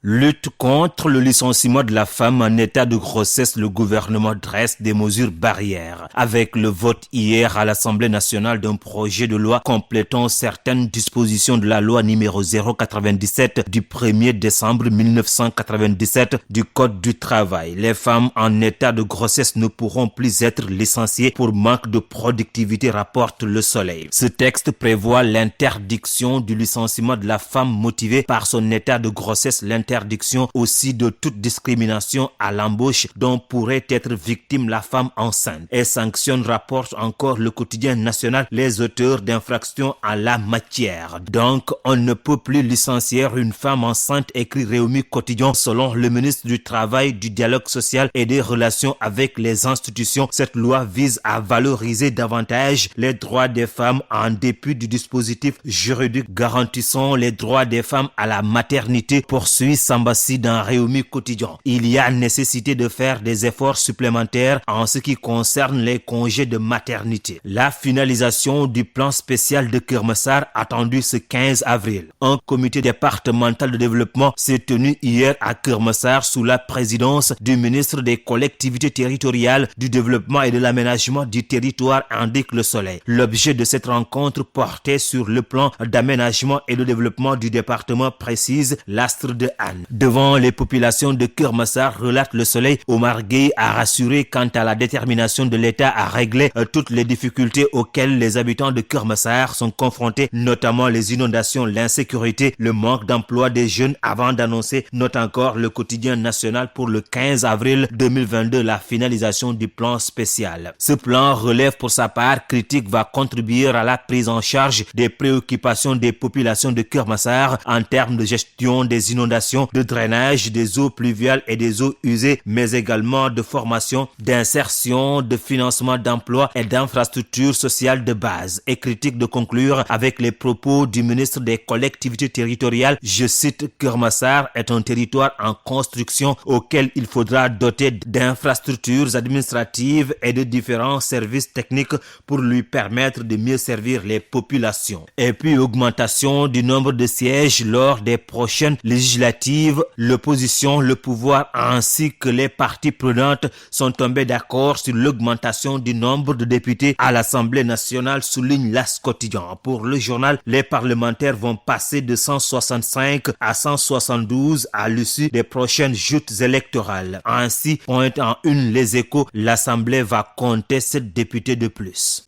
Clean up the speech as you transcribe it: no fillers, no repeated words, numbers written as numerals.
Lutte contre le licenciement de la femme en état de grossesse, le gouvernement dresse des mesures barrières. Avec le vote hier à l'Assemblée nationale d'un projet de loi complétant certaines dispositions de la loi numéro 097 du 1er décembre 1997 du Code du travail, les femmes en état de grossesse ne pourront plus être licenciées pour manque de productivité, rapporte Le Soleil. Ce texte prévoit l'interdiction du licenciement de la femme motivée par son état de grossesse, l'interdiction aussi de toute discrimination à l'embauche dont pourrait être victime la femme enceinte, et sanctionne, rapporte encore le quotidien national, les auteurs d'infractions en la matière. Donc, on ne peut plus licencier une femme enceinte, écrit Réumi Quotidien. Selon le ministre du Travail, du Dialogue social et des relations avec les institutions, cette loi vise à valoriser davantage les droits des femmes en dépit du dispositif juridique garantissant les droits des femmes à la maternité, poursuit Sambassi dans Réumi Quotidien. Il y a nécessité de faire des efforts supplémentaires en ce qui concerne les congés de maternité. La finalisation du plan spécial de Keur Massar attendue ce 15 avril. Un comité départemental de développement s'est tenu hier à Keur Massar sous la présidence du ministre des collectivités territoriales, du développement et de l'aménagement du territoire, indique Le Soleil. L'objet de cette rencontre portait sur le plan d'aménagement et de développement du département, précise l'Astre de Anne. Devant les populations de Keur Massar, relate Le Soleil, Omar Gueye a rassuré quant à la détermination de l'État à régler toutes les difficultés auxquelles les habitants de Keur Massar sont confrontés, notamment les inondations, l'insécurité, le manque d'emploi des jeunes, avant d'annoncer, note encore le quotidien national, pour le 15 avril 2022 la finalisation du plan spécial. Ce plan relève pour sa part critique va contribuer à la prise en charge des préoccupations des populations de Keur Massar en termes de gestion des inondations, de drainage des eaux pluviales et des eaux usées, mais également de formation, d'insertion, de financement d'emploi et d'infrastructures sociales de base. Et critique de conclure avec les propos du ministre des collectivités territoriales, je cite, Keur Massar est un territoire en construction auquel il faudra doter d'infrastructures administratives et de différents services techniques pour lui permettre de mieux servir les populations. Et puis augmentation du nombre de sièges lors des prochaines législatives. L'opposition, le pouvoir ainsi que les parties prenantes sont tombés d'accord sur l'augmentation du nombre de députés à l'Assemblée nationale, souligne l'As Quotidien. Pour le journal, les parlementaires vont passer de 165 à 172 à l'issue des prochaines joutes électorales. Ainsi, pointe en une Les Échos, l'Assemblée va compter 7 députés de plus.